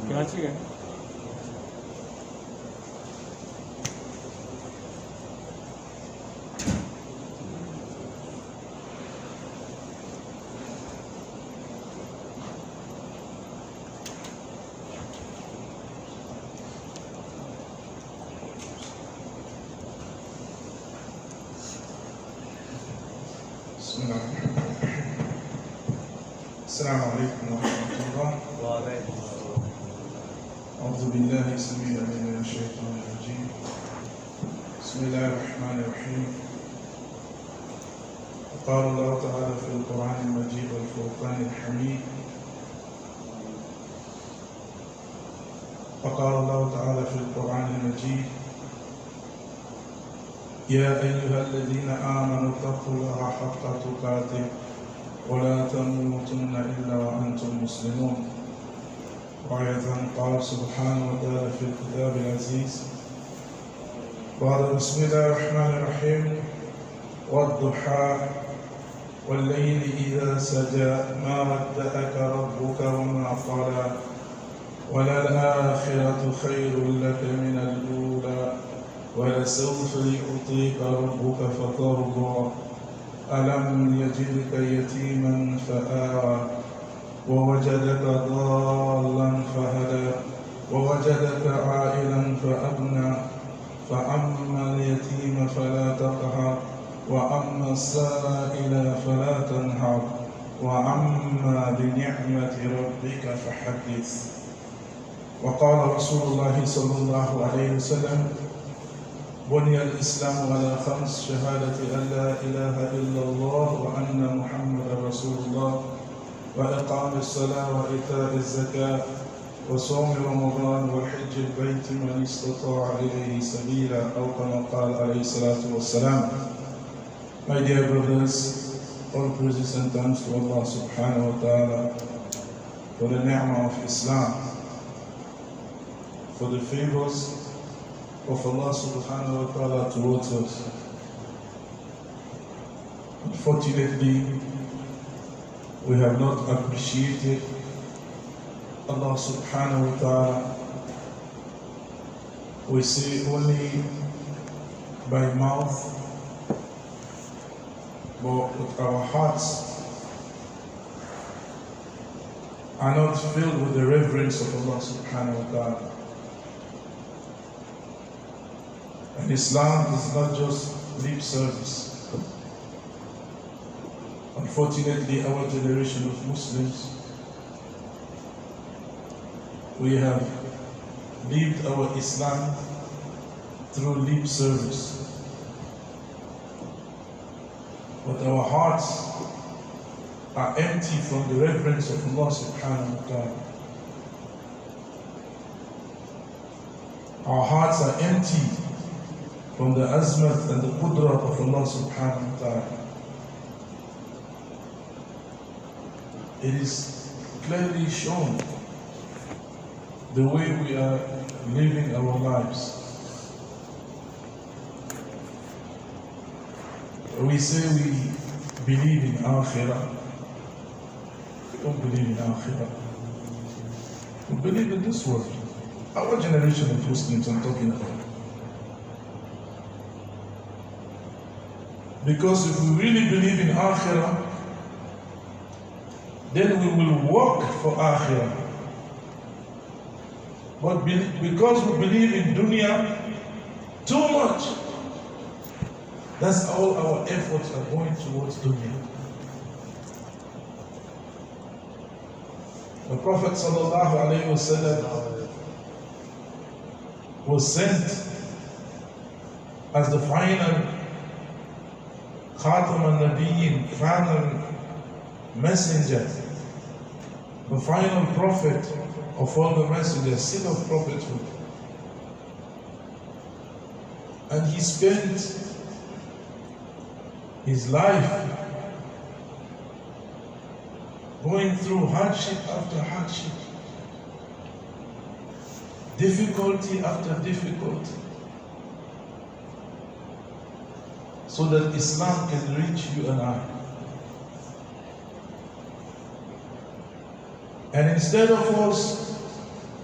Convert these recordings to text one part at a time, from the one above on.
कराची का السلام عليكم ورحمة الله. وعليكم السلام. أعوذ بالله السميع العليم من الشيطان الرجيم. بسم الله الرحمن الرحيم. قال الله تعالى في القرآن المجيد والفرقان الحميد. وقال الله تعالى في القرآن المجيد: يا أيها الذين آمنوا اتقوا الله حق تقاته ولا تموتن إلا وأنتم مسلمون. وأيضا قال سبحانه وتعالى في الكتاب العزيز بعد بسم الله الرحمن الرحيم: والضحى والليل إذا سجى ما ودعك ربك وما قلى وللآخرة خير لك من الأولى ولسوف يعطيك ربك فترضى ألم يجدك يتيما فآوى ووجدك ضالا فهدى ووجدك عائلا فأغنى فأما اليتيم فلا تقهر وأما السائل فلا تنهر وأما بنعمة ربك فحدث. وقال رسول الله صلى الله عليه وسلم: بني الإسلام على 5: شهادة أن لا إله إلا الله وأن محمدا رسول الله وإقام الصلاة وإيتاء الزكاة وصوم رمضان وحج البيت من استطاع إليه سبيلا أو كما قال عليه الصلاة والسلام. My dear brothers, all praises and thanks to Allah subhanahu wa ta'ala for the ni'mah of Islam, for the favors of Allah subhanahu wa ta'ala towards us. Unfortunately, we have not appreciated Allah subhanahu wa ta'ala. We say only by mouth, but with our hearts are not filled with the reverence of Allah subhanahu wa ta'ala. And Islam is not just lip service. Unfortunately, our generation of Muslims, we have lived our Islam through lip service. But our hearts are empty from the reverence of Allah subhanahu wa ta'ala. Our hearts are empty from the azmat and the qudrat of Allah subhanahu wa ta'ala. It is clearly shown the way we are living our lives. We say we believe in Akhirah. We don't believe in Akhirah. We believe in this world. Our generation of Muslims I'm talking about. Because if we really believe in Akhirah, then we will work for Akhirah. But because we believe in dunya too much, that's all our efforts are going towards dunya. The Prophet ﷺ was sent as the final Khatam al-Nabiyyin, final messenger, the final prophet of all the messengers, seal of prophethood. And he spent his life going through hardship after hardship, difficulty after difficulty, so that Islam can reach you and I. And instead of us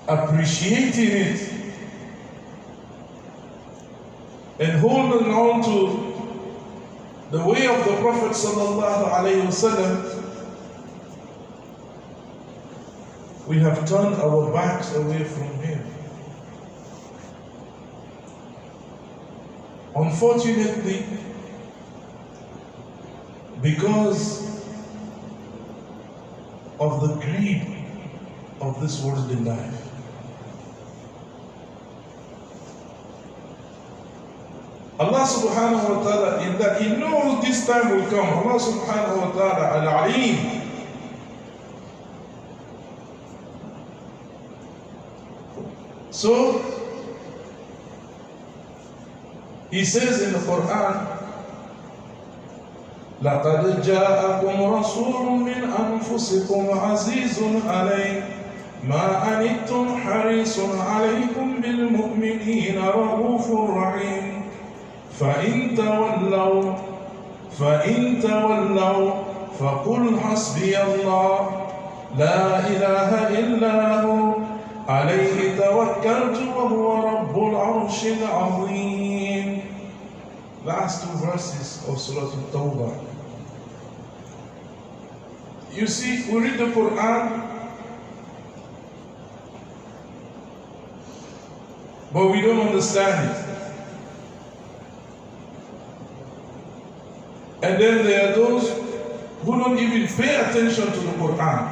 appreciating it and holding on to the way of the Prophet sallallahu alaihi wasallam, we have turned our backs away from him. Unfortunately, because of the greed of this worldly life, Allah subhanahu wa ta'ala, in that He knows this time will come. Allah subhanahu wa ta'ala, al-alim. So, He says in the Quran, لَقَدْ جَاءَكُمْ رَسُولٌ مِّنْ أَنفُسِكُمْ عَزِيزٌ عَلَيْهِ مَا أَنِتُّمْ حَرِيصٌ عَلَيْكُمْ بِالْمُؤْمِنِينَ رَءُوفٌ رَحِيمٌ فَإِن تَوَلَّوْا فَقُلْ حَسْبِيَ اللَّهُ لَا إِلَهَ إِلَّا هُوَ عَلَيْهِ تَوَكَّلْتُ وَهُوَ رَبُّ الْعَرْشِ الْعَظِيمِ. Last two verses of Surah At-Tawbah. You see, we read the Quran, but we don't understand it. And then there are those who don't even pay attention to the Quran.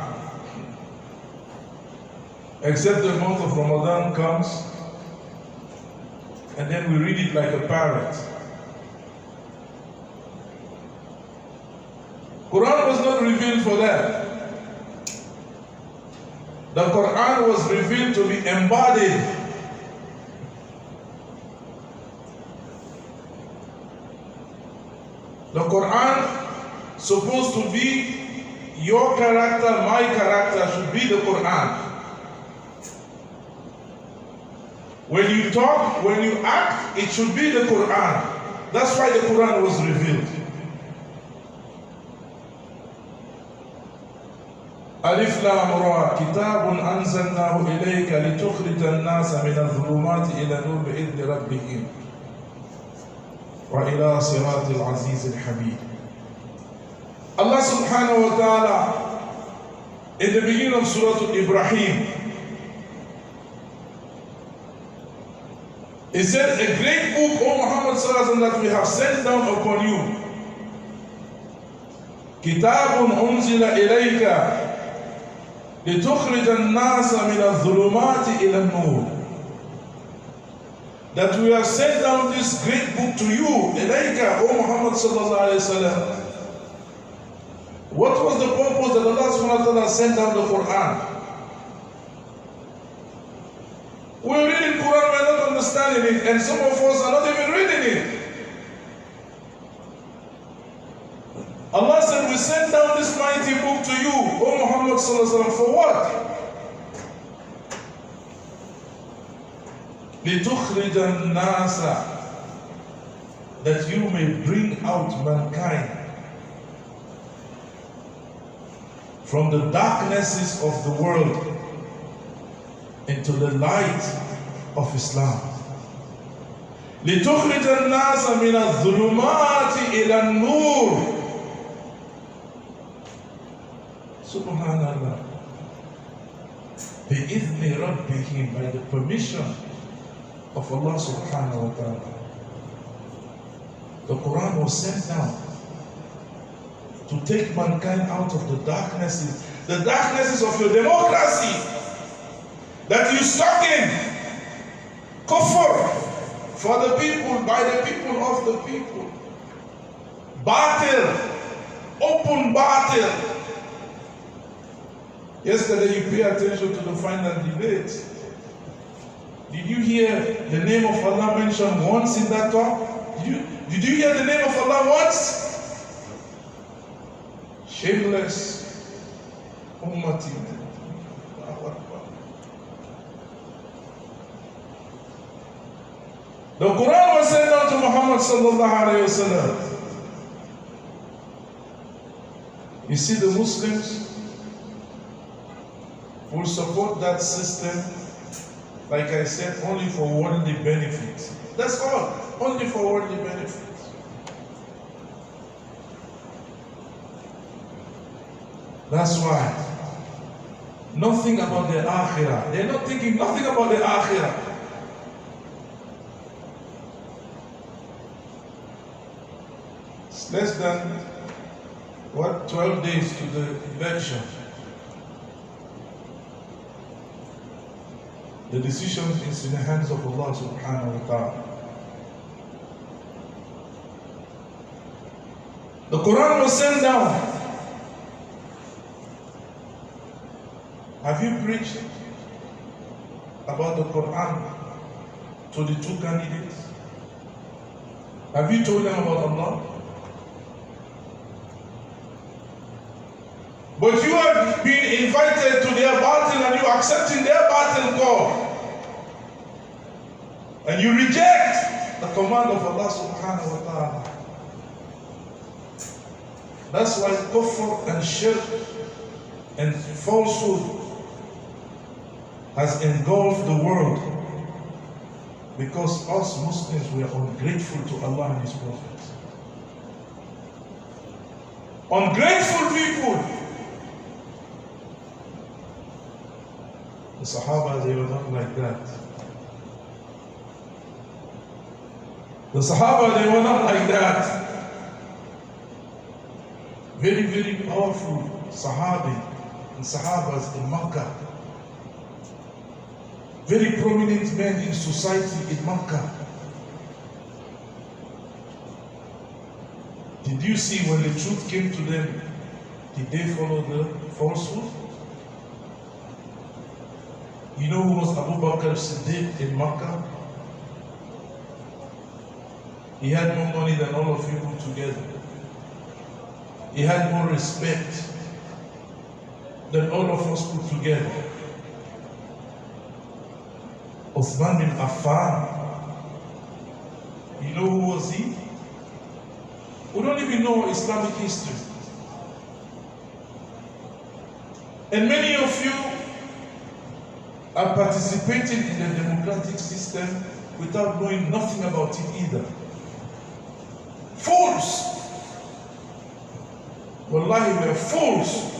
Except the month of Ramadan comes, and then we read it like a parrot. Quran was not revealed for that. The Quran was revealed to be embodied. The Quran supposed to be your character, my character should be the Quran. When you talk, when you act, it should be the Quran. That's why the Quran was revealed. ألف لام را كتاب أنزلناه إليك لتخرج الناس من الظلمات إلى النور بإذن ربهم وإلى صراط العزيز الحميد. Allah subhanahu wa ta'ala, in the beginning of Surah Ibrahim, He said, a great book, O Muhammad sallallahu alaihi wasallam, that we have sent down upon you. كتاب أنزل إليك لتخرج الناس من الظلمات إلى النور. That we have sent down this great book to you, إليك, O Muhammad sallallahu alaihi wasallam. What was the purpose that Allah subhanahu wa ta'ala sent down the Quran? We're reading Quran, we're not understanding it, and some of us are not even reading it. Allah said, we sent down this mighty book to you, O Muhammad sallallahu alaihi wasallam, for what? لِتُخْرِجَ النَّاسَ, that you may bring out mankind from the darknesses of the world into the light of Islam. لِتُخْرِجَ النَّاسَ مِنَ الظُّلُمَاتِ إِلَى النُّورِ. Subhanallah. بِإِذْنِ رَبِّهِمْ, by the permission of Allah subhanahu wa ta'ala. The Quran was sent down to take mankind out of the darknesses of your democracy that you stuck in. Kufr, for the people, by the people, of the people. Batil, open batil. Yesterday you pay attention to the final debate. Did you hear the name of Allah mentioned once in that talk? Did you hear the name of Allah once? Shameless ummati. The Quran was sent down to Muhammad sallallahu alayhi wa sallam. You see, the Muslims, will support that system, like I said, only for worldly benefits. That's all, only for worldly benefits. That's why nothing about the akhirah. They're not thinking nothing about the akhirah. It's less than 12 days to the election. The decision is in the hands of Allah subhanahu wa ta'ala. The Quran was sent down. Have you preached about the Quran to the two candidates? Have you told them about Allah? But you are being invited to their battle and you are accepting their battle call. And you reject the command of Allah subhanahu wa ta'ala. That's why kufr and shirk and falsehood has engulfed the world, because us Muslims, we are ungrateful to Allah and His Prophet. Ungrateful people. The Sahaba, they were not like that. The Sahaba, they were not like that. Very, very powerful Sahabi and Sahabas in Makkah. Very prominent men in society in Makkah. Did you see when the truth came to them, did they follow the falsehood? You know who was Abu Bakr Siddiq in Makkah? He had more money than all of you put together. He had more respect than all of us put together. Uthman bin Affan, you know who was he? We don't even know Islamic history. And many of you are participating in the democratic system without knowing nothing about it either. Fools! Wallahi, we are fools.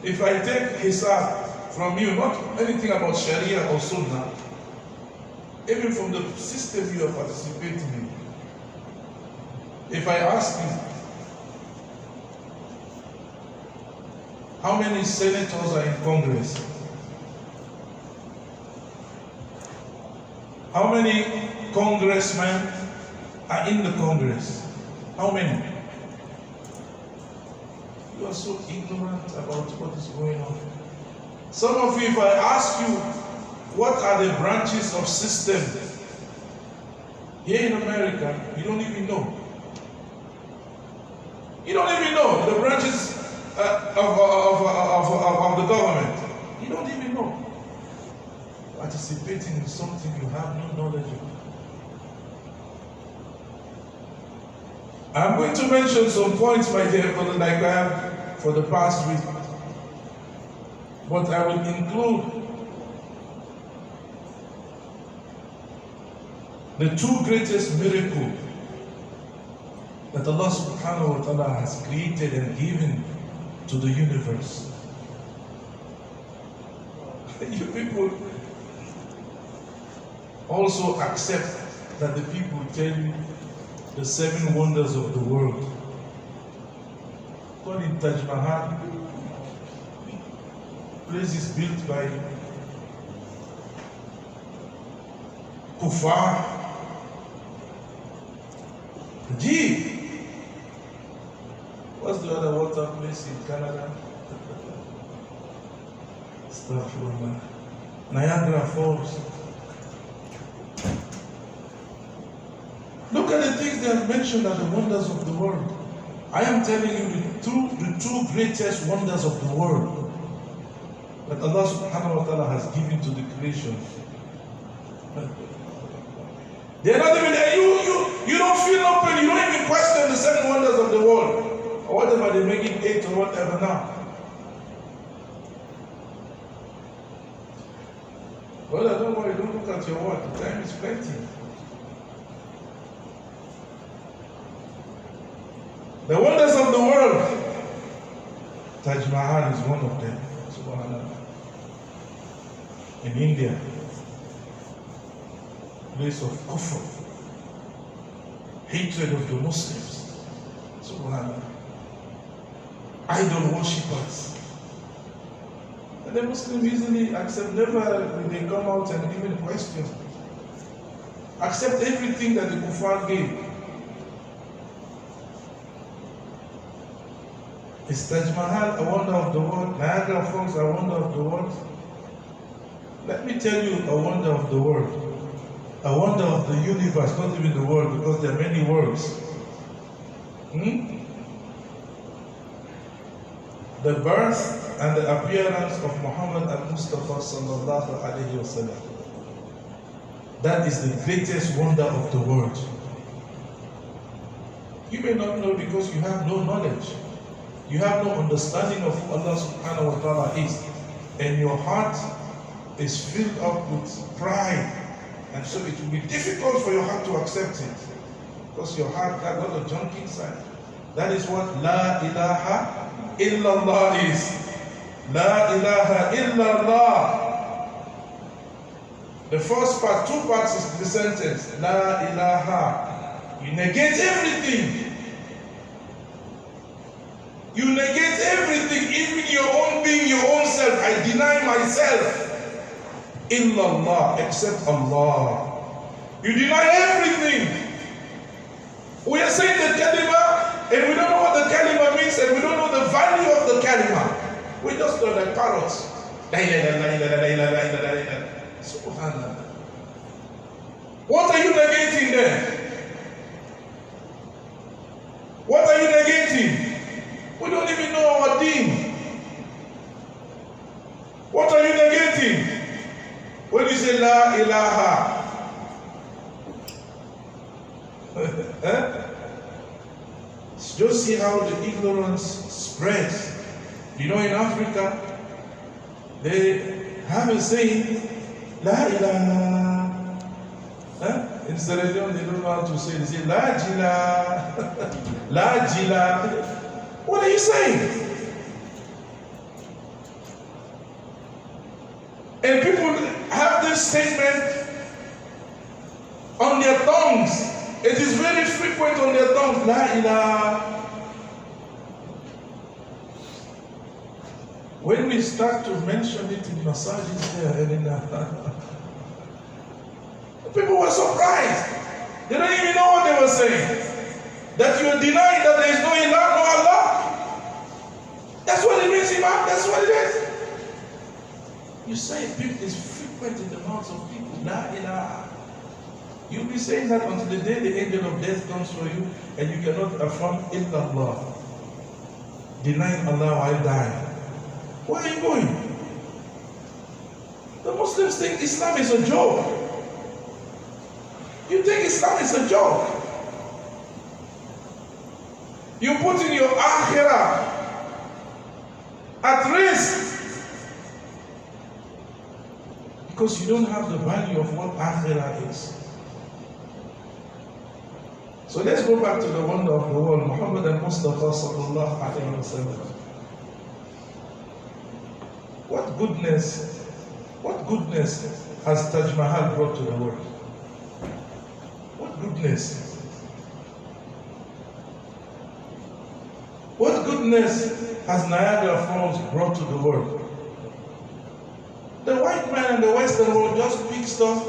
If I take hisab from you, not anything about Sharia or Sunnah, even from the system you are participating in, if I ask you, how many senators are in Congress? How many congressmen are in the Congress? How many? You are so ignorant about what is going on. Some of you, if I ask you, what are the branches of system here in America, you don't even know. You don't even know the branches of the government. You don't even know. Participating in something you have no knowledge of. I'm going to mention some points, my dear brother, like I have for the past week. But I will include the two greatest miracles that Allah subhanahu wa ta'ala has created and given to the universe. You people also accept that the people tell you the 7 wonders of the world. Called in Taj Mahal, places built by kuffar. Gee, what's the other water place in Canada? Astaghfirullah. Niagara Falls. Look at the things they have mentioned are the wonders of the world. I am telling you the two greatest wonders of the world that Allah subhanahu wa ta'ala has given to the creation. They're not even there. You don't feel no pain. You don't even question the 7 wonders of the world. Or whatever they make it 8 or whatever now. Brother, don't worry, don't look at your watch. The time is plenty. The wonders of the world. Taj Mahal is one of them. Subhanallah. In India, place of kufr, hatred of the Muslims. Subhanallah. Idol worshippers. And the Muslims easily accept, never when they come out and even question. Accept everything that the kuffar gave. Is Taj Mahal a wonder of the world? Niagara Falls a wonder of the world? Let me tell you a wonder of the world. A wonder of the universe, not even the world, because there are many worlds. The birth and the appearance of Muhammad al-Mustafa sallallahu alayhi wasallam. That is the greatest wonder of the world. You may not know because you have no knowledge. You have no understanding of who Allah subhanahu wa ta'ala is. And your heart is filled up with pride. And so it will be difficult for your heart to accept it. Because your heart has got a junk inside. That is what La ilaha illallah is. La ilaha illallah. The first part, 2 parts is the sentence. La ilaha. You negate everything. You negate everything, even your own being, your own self. I deny myself. Illallah, except Allah. You deny everything. We are saying the kalima, and we don't know what the kalima means, and we don't know the value of the kalima. We just know like parrots. Subhanallah. What are you negating there? What are you negating? We don't even know our deen. What are you negating? When you say La ilaha. Just see how the ignorance spreads. You know, in Africa, they have a saying, La ilaha. In Sierra Leone, they don't know how to say it. They say, La jila. La jila. What are you saying? And people have this statement on their tongues. It is very frequent on their tongues. La ilaha. When we start to mention it in massages there, and in people were surprised. They don't even know what they were saying. That you are denying that there is no ilah, no Allah. That's what it means, Imam. That's what it is. You say it is frequent in the mouths of people. La ilaha. You'll be saying that until the day the angel of death comes for you, and you cannot affirm illallah. Denying Allah while dying. Where are you going? The Muslims think Islam is a joke. You think Islam is a joke. You put in your akhirah at risk because you don't have the value of what akhirah is. So let's go back to the wonder of the world, Muhammad al-Mustafa sallallahu alayhi wa sallam. What goodness has Taj Mahal brought to the world? What goodness? What goodness has Niagara Falls brought to the world? The white man and the Western world just pick stuff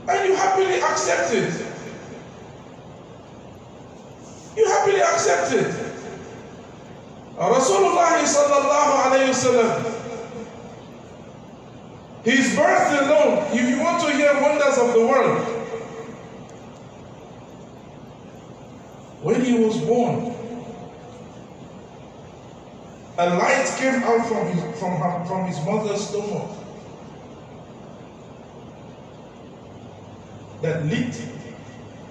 and you happily accept it. You happily accept it. Rasulullah sallallahu alayhi wasallam, his birth alone, if you want to hear wonders of the world, when he was born, a light came out from his mother's stomach that lit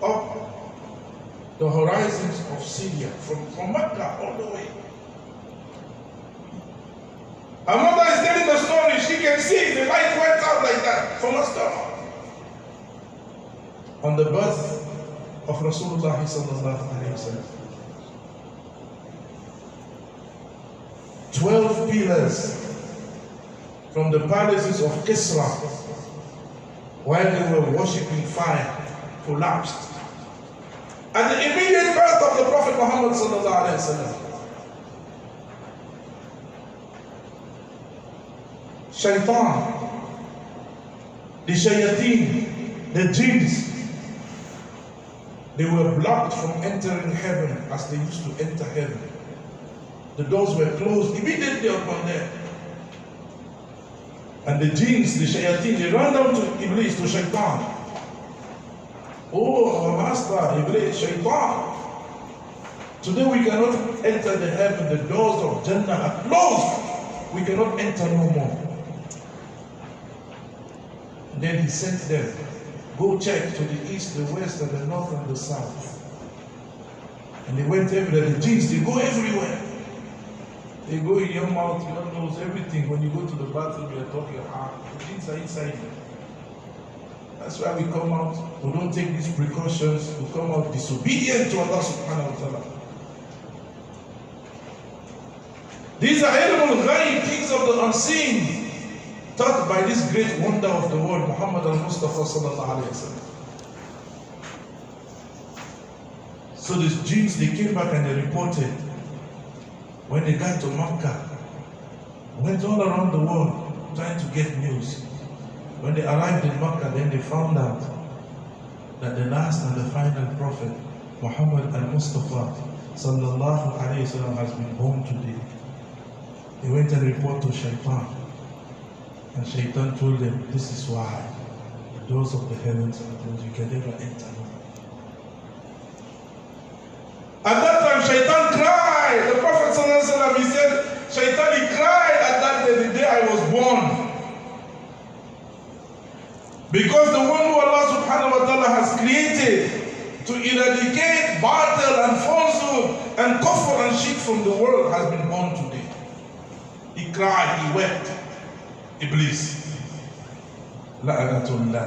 up the horizons of Syria, from Mecca all the way. Her mother is telling the story. She can see the light went out like that from her stomach. On the birth of Rasulullah sallallahu alayhi wa sallam. 12 pillars from the palaces of Kisra, while they were worshipping fire, collapsed. At the immediate birth of the Prophet Muhammad sallallahu alayhi wa sallam, Shaitan, the shayateen, the jinns, they were blocked from entering heaven as they used to enter heaven. The doors were closed immediately upon them. And the jinns, the shayateen, they ran down to Iblis, to Shaitan. Oh, our master, Iblis, Shaitan. Today we cannot enter the heaven. The doors of Jannah are closed. We cannot enter no more. And then he sent them, go check to the east, the west, and the north, and the south. And they went everywhere. The jinns, they go everywhere. They go in your mouth, your nose, everything. When you go to the bathroom, you're talking, the jinns are inside you. That's why we come out, we don't take these precautions, we come out disobedient to Allah subhanahu wa ta'ala. These are ilm al-ghayb, things of the unseen, taught by this great wonder of the world, Muhammad al-Mustafa sallallahu alayhi wa sallam. So these jinns, they came back and they reported, when they got to Makkah, went all around the world trying to get news. When they arrived in Makkah, then they found out that the last and the final prophet, Muhammad al-Mustafa sallallahu alayhi wa sallam, has been born today. They went and reported to Shaitan. And Shaitan told them, this is why the doors of the heavens are closed. You can never enter. At that time, Shaitan cried. The Prophet sallallahu alayhi wa sallam, he said, Shaitan, he cried at that day, the day I was born. Because the one who Allah subhanahu wa ta'ala has created to eradicate battle and falsehood and kufr and shirk from the world has been born today. He cried, he wept. Iblis. La'anatullah.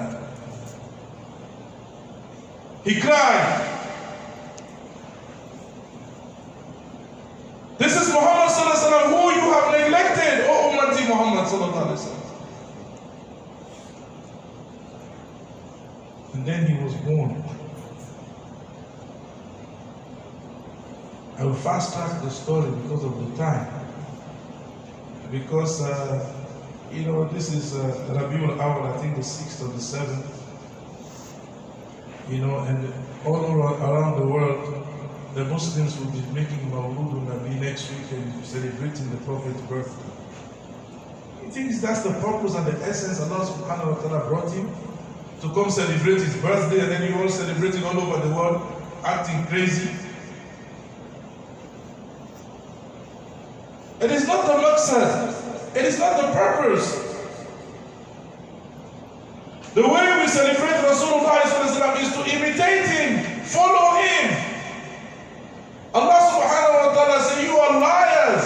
He cried. This is Muhammad sallallahu alaihi wasallam who you have neglected, O Ummati Muhammad sallallahu alaihi wasallam. And then he was born. I will fast track the story because of the time. Because, this is Rabiul Awal, I think the 6th or the 7th. And all around the world, the Muslims will be making Mawlud Nabi next week and celebrating the Prophet's birthday. He thinks that's the purpose and the essence Allah subhanahu wa ta'ala brought him to come celebrate his birthday, and then you all celebrating all over the world, acting crazy. It is not the maqsad. It is not the purpose. The way we celebrate Rasulullah is to imitate him, follow him. Allah subhanahu wa ta'ala says, you are liars.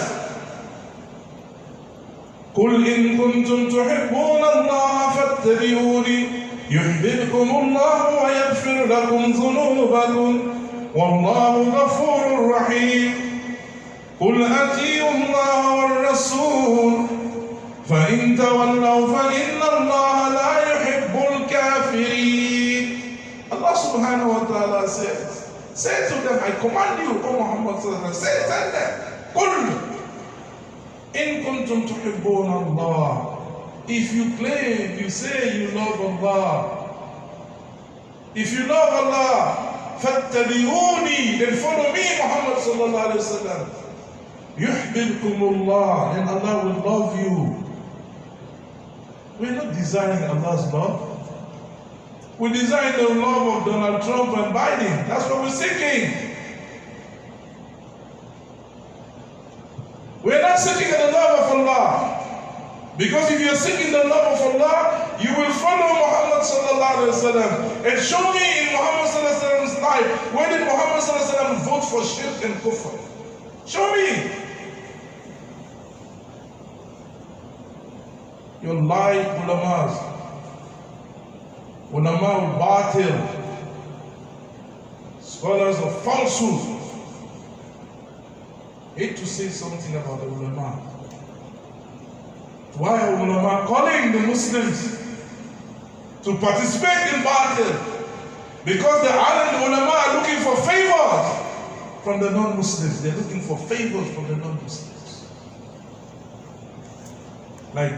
قُلْ إِن كُنْتُمْ تُحِبُّونَ اللَّهَ فَاتَّبِعُونِي يحببكم الله ويغفر لكم ذنوبكم والله غفور رحيم قل أطيعوا الله والرسول فإن تولوا فإن الله لا يحب الكافرين. Allah subhanahu wa ta'ala says, say to them, I command you, O Muhammad sallallahu alaihi wasallam, say to them, قل إن كنتم تحبون الله. If you claim, you say you love Allah. If you love Allah, فَاتَّبِعُونِي, then follow me, Muhammad sallallahu alayhi wa sallam. يُحْبِبْكُمُ اللَّهِ, then Allah will love you. We're not desiring Allah's love. We're desiring the love of Donald Trump and Biden. That's what we're seeking. We're not seeking the love of Allah. Because if you're seeking the love of Allah, you will follow Muhammad sallallahu alaihi wasallam. And show me in Muhammad sallallahu alaihi wasallam's life, where did Muhammad sallallahu alaihi wasallam vote for shirk and kufr? Show me. Your lie ulamas, ulama al-batil, scholars of falsehood. Hate to say something about the ulama. Why are ulama calling the Muslims to participate in batil? Because the alim ulama are looking for favors from the non-Muslims. They're looking for favors from the non-Muslims.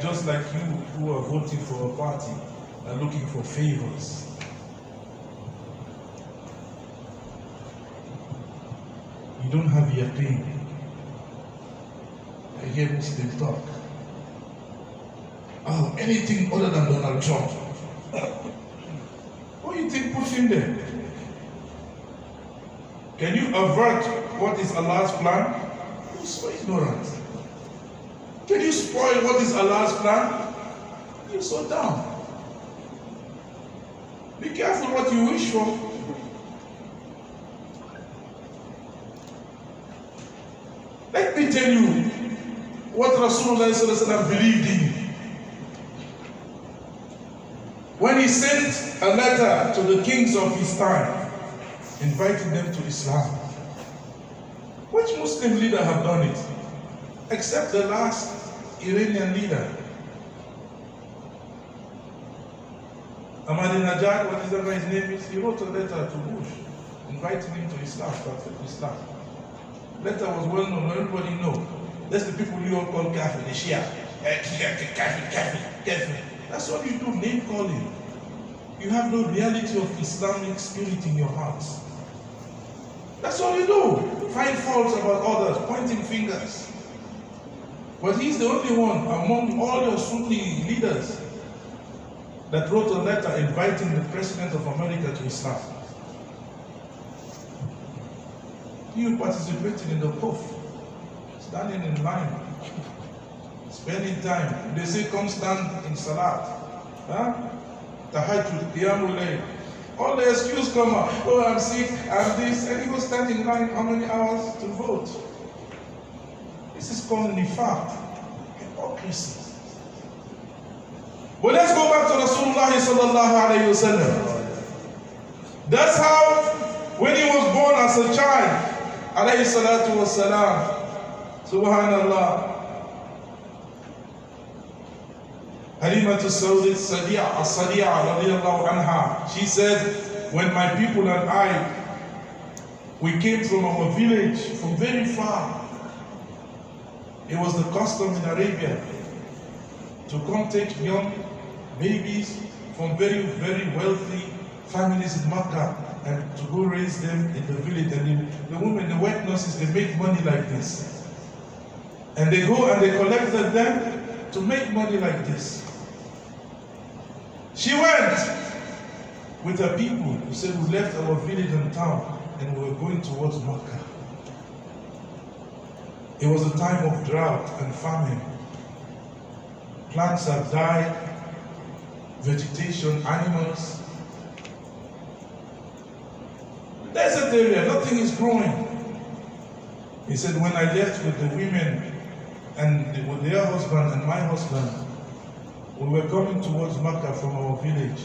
Just like you who are voting for a party are looking for favors. You don't have yaqeen. I hear Muslims talk. Oh, anything other than Donald Trump. What do you think put him there? Can you avert what is Allah's plan? You're so ignorant. Can you spoil what is Allah's plan? You're so dumb. Be careful what you wish for. Let me tell you what Rasulullah believed in. When he sent a letter to the kings of his time, inviting them to Islam. Which Muslim leader have done it? Except the last Iranian leader. Ahmadinejad, whatever his name is, he wrote a letter to Bush, inviting him to Islam, to accept Islam. Letter was well known, everybody knows. That's the people you all call kafir, the Shia. Kafir. That's what you do, name calling. You have no reality of Islamic spirit in your hearts. That's all you do. Find faults about others, pointing fingers. But he's the only one among all your Sunni leaders that wrote a letter inviting the President of America to Islam. You participating in the Kuf, standing in line, spending time. They say come stand in Salat. Tahajjud, Qiyamul Layl. All the excuse come out. Oh, I'm sick, I'm this. And you go stand in line how many hours to vote? This is called nifaq, hypocrisy. But let's go back to Rasulullah sallallahu alayhi wa sallam. That's how, when he was born as a child, alayhi salatu wa salam, subhanallah, Halimatu Sadi'a radiyallahu anha, she said, when my people and I, we came from our village from very far. It was the custom in Arabia to come take young babies from very, very wealthy families in Makkah and to go raise them in the village. And the women, the white nurses, they make money like this. And they go and they collected them to make money like this. She went with her people who said, we left our village and town and we were going towards Makkah. It was a time of drought and famine. Plants have died, vegetation, animals. Desert area, nothing is growing. He said, when I left with the women and with their husband and my husband, we were coming towards Makkah from our village.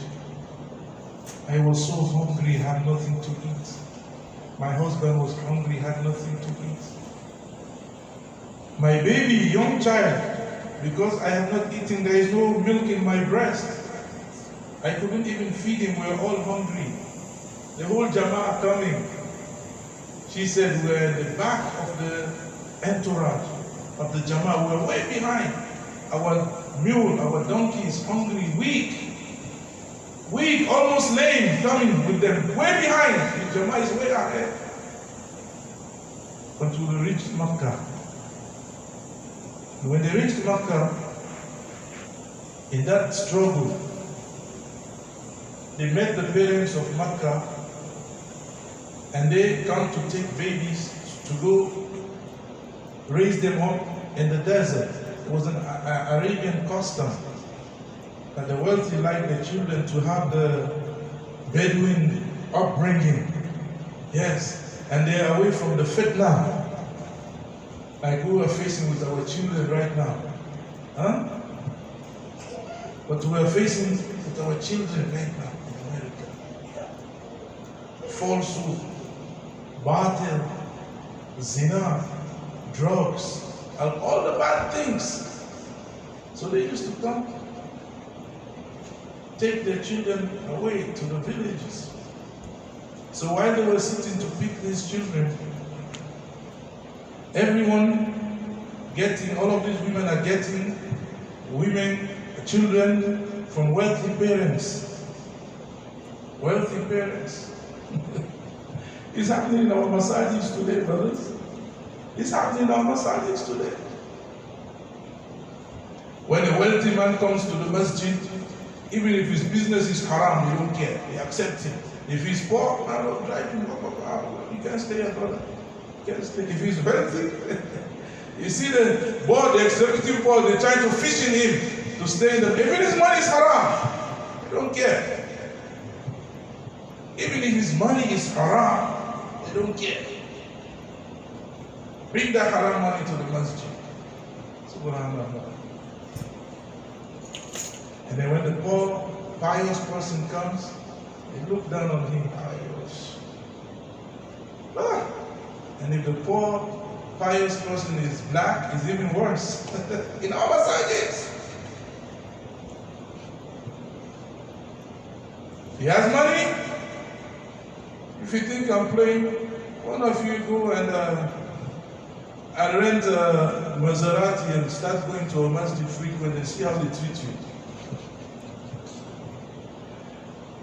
I was so hungry, had nothing to eat. My husband was hungry, had nothing to eat. My baby, young child, because I have not eaten, there is no milk in my breast. I couldn't even feed him, we were all hungry. The whole Jama'ah coming. She said, we're at the back of the entourage of the Jama'ah, we're way behind. Our mule, our donkey is hungry, weak, almost lame, coming with them, way behind. The Jama'ah is way ahead. Until we reached Makkah. When they reached Makkah, in that struggle, they met the parents of Makkah and they come to take babies to go raise them up in the desert. It was an Arabian custom that the wealthy like their children to have the Bedouin upbringing. Yes, and they are away from the fitna like we are facing with our children right now. But we are facing with our children right now in America. Falsehood, batil, zina, drugs, and all the bad things. So they used to come, take their children away to the villages. So while they were sitting to pick these children, all of these women are getting children from wealthy parents. Wealthy parents. It's happening in our masajids today, brothers. It's happening in our masajids today. When a wealthy man comes to the masjid, even if his business is haram, they don't care. They accept him. If he's poor, man, don't drive him. You can't stay here, brother. You can't stay. If he's wealthy, you see the board, the executive board, they're trying to fish in him to stay in the. Even his money is haram, they don't care. Even if his money is haram, they don't care. Bring that haram money to the masjid. Subhanallah. And then when the poor, pious person comes, they look down on him. And if the poor, pious person is black, it's even worse. In our masajids. He has money. If you think I'm playing, one of you go and rent a Maserati and start going to a masjid frequent and see how they treat you.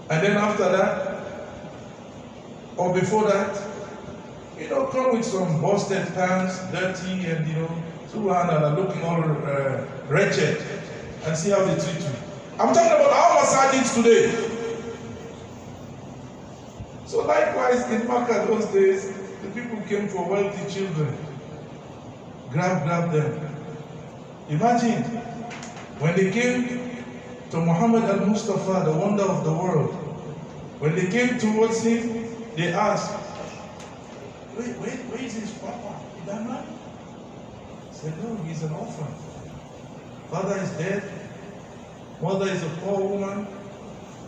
And then after that, or before that, come with some busted pants, dirty, and subhanallah, looking all wretched, and see how they treat you. I'm talking about our masajids today. So likewise, in Makkah those days, the people came for wealthy children. Grab them. Imagine, when they came to Muhammad al-Mustafa, the wonder of the world, when they came towards him, they asked, where is his papa? Is that man? He said, no, he's an orphan. Father is dead. Mother is a poor woman.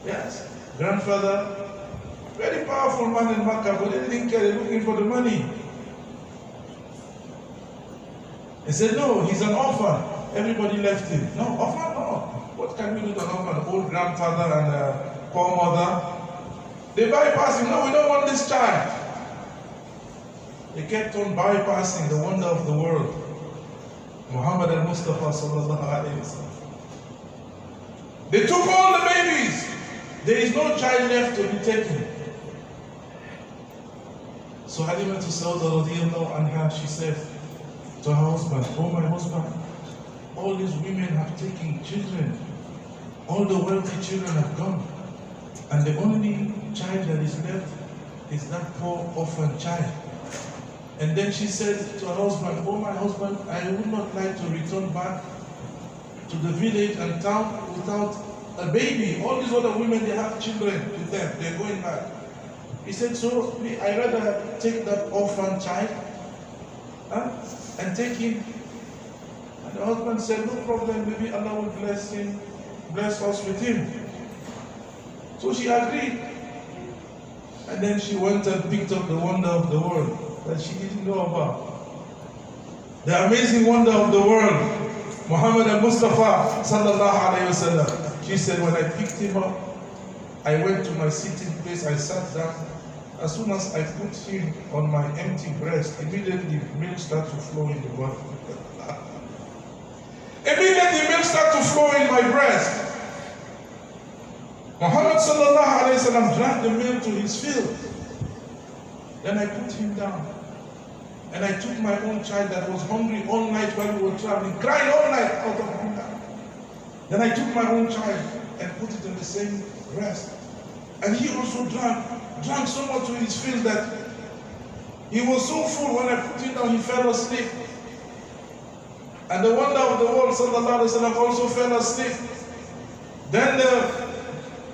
Yes. Grandfather, very powerful man in Makkah, but they didn't care. They're looking for the money. He said, no, he's an orphan. Everybody left him. No, orphan? No. What can we do to an orphan? Old grandfather and a poor mother. They bypass him. No, we don't want this child. They kept on bypassing the wonder of the world, Muhammad al-Mustafa sallallahu alayhi wa sallam. They took all the babies. There is no child left to be taken. So Halima to Sauda radiyallahu anha, she said to her husband, oh my husband, all these women have taken children. All the wealthy children have gone. And the only child that is left is that poor orphan child. And then she said to her husband, oh my husband, I would not like to return back to the village and town without a baby. All these other women, they have children with them. They're going back. He said, so I rather take that orphan child and take him. And the husband said, no problem, maybe Allah will bless him, bless us with him. So she agreed. And then she went and picked up the wonder of the world that she didn't know about. The amazing wonder of the world, Muhammad al-Mustafa sallallahu alayhi wa sallam. She said, when I picked him up, I went to my sitting place, I sat down. As soon as I put him on my empty breast, immediately milk started to flow in the body. Immediately milk started to flow in my breast. Muhammad sallallahu alayhi wa sallam drank the milk to his fill. Then I put him down. And I took my own child that was hungry all night while we were traveling, crying all night out of hunger. Then I took my own child and put it in the same breast. And he also drank so much to his fill that he was so full when I put him down, he fell asleep. And the wonder of the world, sallallahu alayhi wa sallam, also fell asleep. Then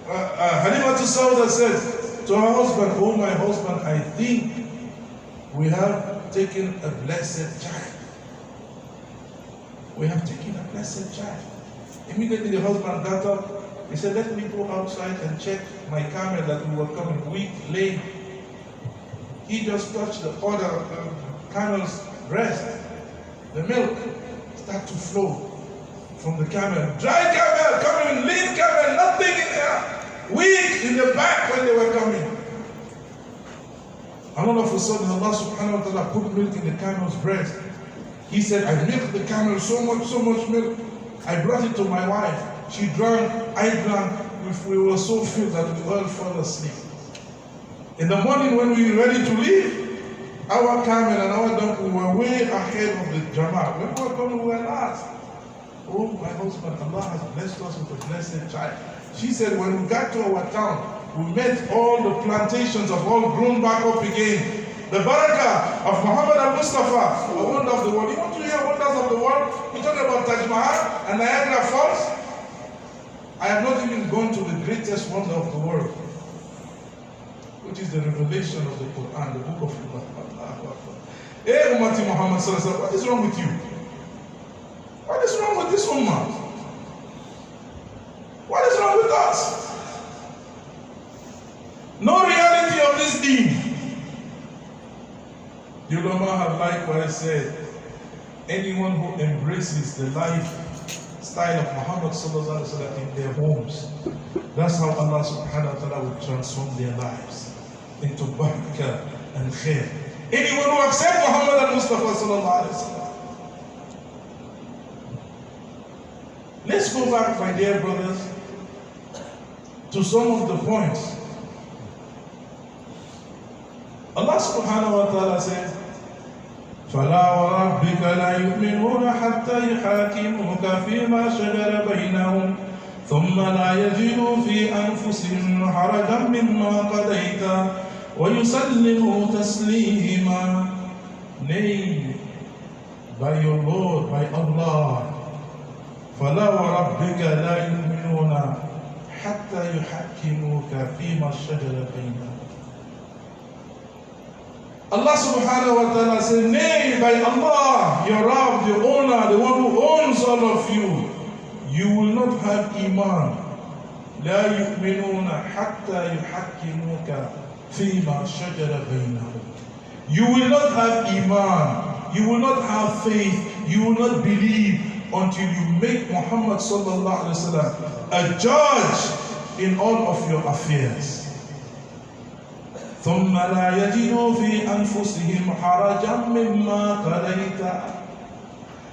Halima to Sauda said to her husband, oh my husband, I think we have taken a blessed child. We have taken a blessed child. Immediately the husband got up. He said, let me go outside and check my camel that we were coming weak, lame. He just touched the other camel's breast. The milk started to flow from the camel. Dry camel coming, lean camel, nothing in there. Weak in the back when they were coming. And all of a sudden Allah subhanahu wa ta'ala put milk in the camel's breast. He said, I milked the camel so much milk. I brought it to my wife. She drank, I drank. We were so filled that we all fell asleep. In the morning when we were ready to leave, our camel and our donkey were way ahead of the Jama'ah. When we were coming, we were last. Oh, my husband, Allah has blessed us with a blessed child. She said, when we got to our town, we met all the plantations have all grown back up again. The barakah of Muhammad al-Mustafa, a wonder of the world. You want to hear wonders of the world? You talk about Taj Mahal and Niagara Falls? I have not even gone to the greatest wonder of the world, which is the revelation of the Quran, the book of Allah. Hey, Ummati Muhammad sallallahu alaihi wasallam, what is wrong with you? What is wrong with this ummah? What is wrong with us? No reality of this deen. The ulama have likewise said, anyone who embraces the lifestyle of Muhammad sallallahu alaihi wasallam in their homes, that's how Allah subhanahu wa ta'ala will transform their lives into barakah and khair. Anyone who accepts Muhammad al-Mustafa sallallahu alaihi wasallam. Let's go back, my dear brothers, to some of the points. Allah subhanahu wa ta'ala says, فَلَا وَرَبِّكَ لَا يُؤْمِنُونَ حَتَّى يُحَاكِمُوكَ فِيمَا شَجَرَ بَيْنَهُمْ ثُمَّ لَا يَجِدُوا فِي أَنفُسِهِمْ حَرَجًا مِّمَّا قَضَيْتَ وَيُسَلِّمُوا تَسْلِيمًا. Nay, by your Lord, by Allah, فَلَا وَرَبِّكَ لَا يُؤْمِنُونَ حَتَّى يُحَاكِمُوكَ فِيمَا شَجَرَ بَيْنَهُمْ. Allah subhanahu wa ta'ala says, nay, by Allah, your Rabb, the owner, the one who owns all of you, you will not have iman. لا يؤمنون حتى يحكموك فيما شجر بينهم. You will not have iman, you will not have faith, you will not believe until you make Muhammad sallallahu alaihi wasallam a judge in all of your affairs. ثم لا يجدوا في أنفسهم حرجا مما قضيت.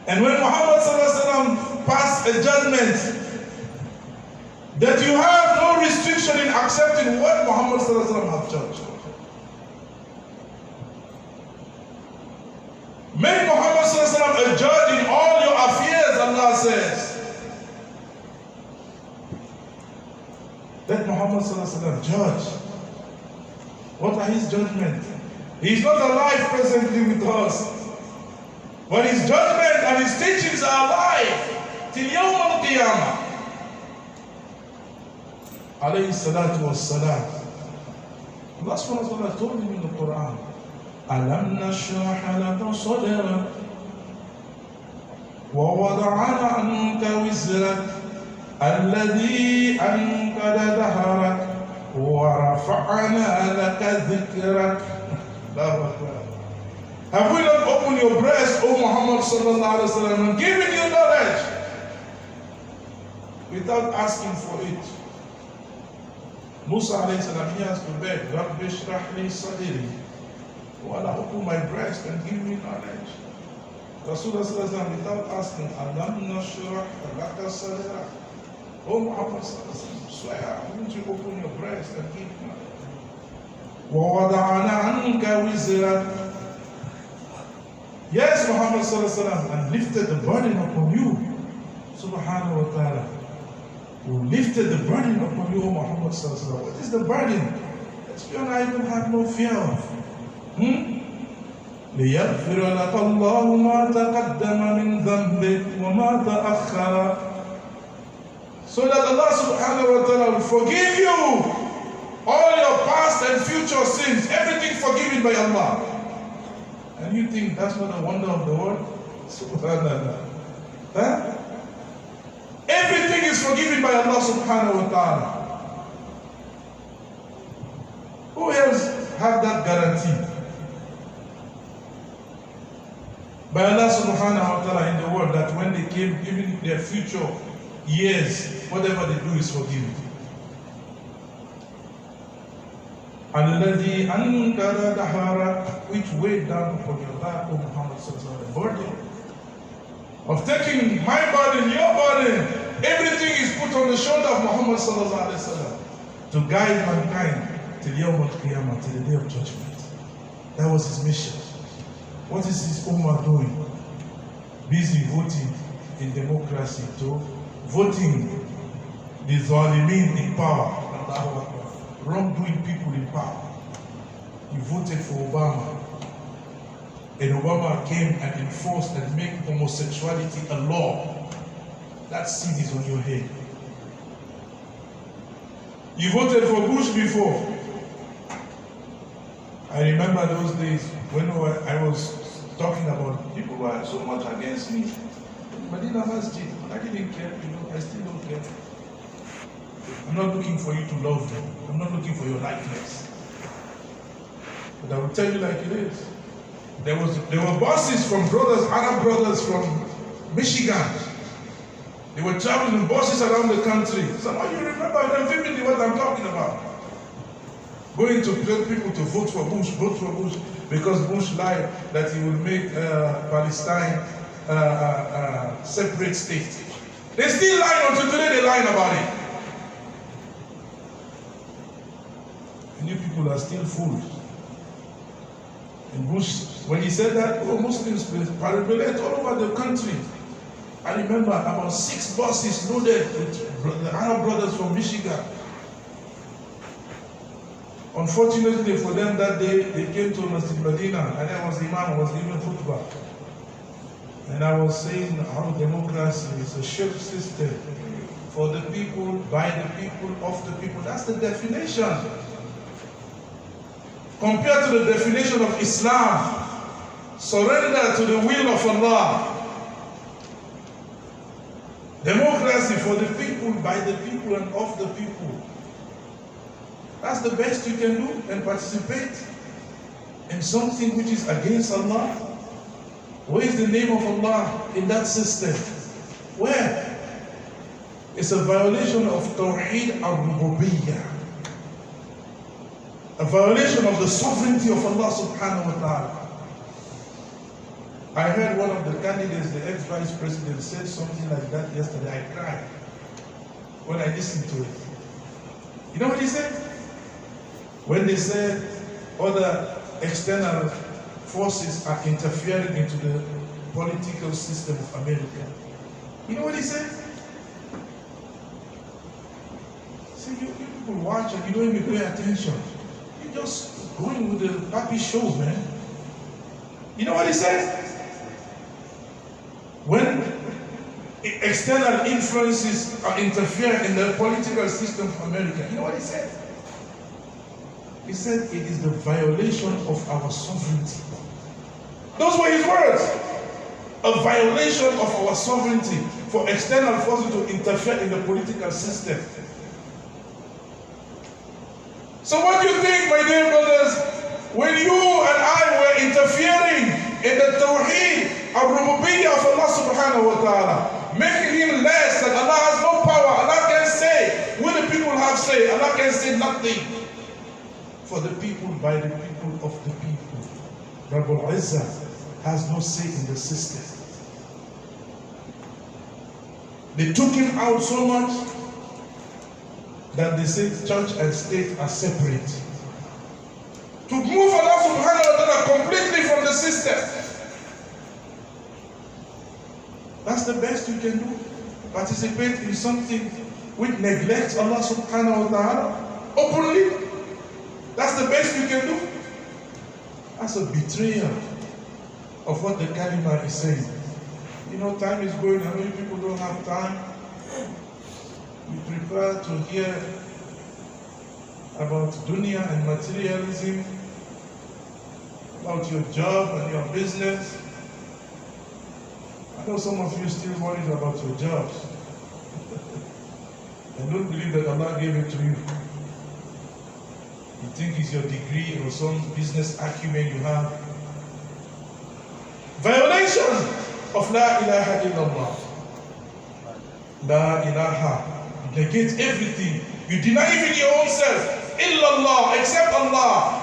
And when Muhammad sallallahu alaihi wasallam passed a judgment that you have no restriction in accepting what Muhammad sallallahu alaihi wasallam has judged. Make Muhammad sallallahu alaihi wasallam a judge in all your affairs, Allah says. Let Muhammad sallallahu alaihi wasallam judge. What are his judgments? He is not alive presently with us, but his judgment and his teachings are alive till Yawm al-Qiyamah. Alayhi salatu wassalam. Allah subhanahu wa ta'ala told him in the Quran, أَلَمْ نَشْرَحَ لَكَ صَدْرَكَ وَوَضَعْنَا عَنْكَ وِزْرَكَ الَّذِي أَنْقَضَ ظَهْرَكَ وَرَفَعْنَا لَكَ ذِكْرَكَ. Have we not opened your breast, O Muhammad sallallahu alaihi wasallam, and given you knowledge without asking for it? Musa alayhi salam, he has to beg, Rabbi shrah li sadri. Oh Allah, open my breast and give me knowledge. Rasulullah sallallahu alaihi wasallam, without asking, Alam nashrah laka sadrak. Oh Muhammad sallallahu alaihi wasallam, swear, won't you open your breast and give me knowledge? وَوَضَعَنَا عَنْكَ وِزْرَكَ. Yes, Muhammad sallallahu alaihi wasallam, and lifted the burden upon you, subhanahu wa ta'ala. Who lifted the burden upon you, Muhammad sallallahu alaihi wasallam. What is the burden that you and I don't have no fear of? لِيَغْفِرَ لَكَ اللَّهُ مَا تَقَدَّمَ مِنْ ذَنْبِكَ وَمَا تَأَخَّرَ. So that Allah subhanahu wa ta'ala will forgive you all your past and future sins, everything forgiven by Allah. And you think that's not a wonder of the world? Subhanallah. Huh? Everything forgiven by Allah subhanahu wa ta'ala. Who else have that guarantee? By Allah subhanahu wa ta'ala in the world, that when they came, even their future years, whatever they do is forgiven. Alladhi ankara dahara, which weighed down upon your back, O Muhammad sallallahu alaihi wasallam, the burden of taking my burden, your burden, everything is put on the shoulder of Muhammad sallallahu alaihi wasallam to guide mankind till Yawm al-Qiyamah, till the day of judgment. That was his mission. What is his ummah doing? Busy voting in democracy, to voting the Zalimin in power. Wrongdoing people in power. You voted for Obama, and Obama came and enforced and made homosexuality a law. That seed is on your head. You voted for Bush before. I remember those days when I was talking about people were so much against me. Medina Masjid, I didn't care, I still don't care. I'm not looking for you to love them. I'm not looking for your likeness. But I will tell you like it is. There were buses from Arab brothers from Michigan. They were traveling in buses around the country. Some of you remember them vividly what I'm talking about. Going to tell people to vote for Bush, because Bush lied that he would make Palestine a separate state. They still lie until today, they're lying about it. And you people are still fools. And Bush, when he said that, Muslims parabellate all over the country. I remember about 6 buses loaded with the Arab brothers from Michigan. Unfortunately for them that day, they came to Masjid Medina, and I was the imam, I was giving khutbah. And I was saying how democracy is a shirk system for the people, by the people, of the people. That's the definition. Compared to the definition of Islam, surrender to the will of Allah. Democracy for the people, by the people, and of the people. That's the best you can do, and participate in something which is against Allah. Where is the name of Allah in that system? Where? It's a violation of Tawheed al-Rububiyyah. A violation of the sovereignty of Allah subhanahu wa ta'ala. I heard one of the candidates, the ex-vice president, said something like that yesterday. I cried when I listened to it. You know what he said? When they said other external forces are interfering into the political system of America. You know what he said? See, you people watch and you don't even pay attention. You're just going with the papi show, man. You know what he said? When external influences are interfering in the political system of America, you know what he said? He said it is the violation of our sovereignty. Those were his words. A violation of our sovereignty for external forces to interfere in the political system. So what do you think, my dear brothers, when you and I were interfering in the Tawheed al-Rububiyyah of Allah subhanahu wa ta'ala, making him less, that Allah has no power, Allah can say, when the people have say, Allah can say nothing. For the people, by the people, of the people. Rabbul Izzah has no say in the system. They took him out so much that they said church and state are separate. To move Allah subhanahu wa ta'ala completely from the system. That's the best you can do. Participate in something which neglects Allah subhanahu wa ta'ala openly. That's the best you can do. That's a betrayal of what the kalima is saying. You know, time is going. How many people don't have time? You prefer to hear about dunya and materialism, about your job and your business. I know some of you still worried about your jobs. And don't believe that Allah gave it to you. You think it's your degree or some business acumen you have. Violation of La ilaha illallah. La ilaha. You negate everything. You deny even your own self. Illallah, except Allah.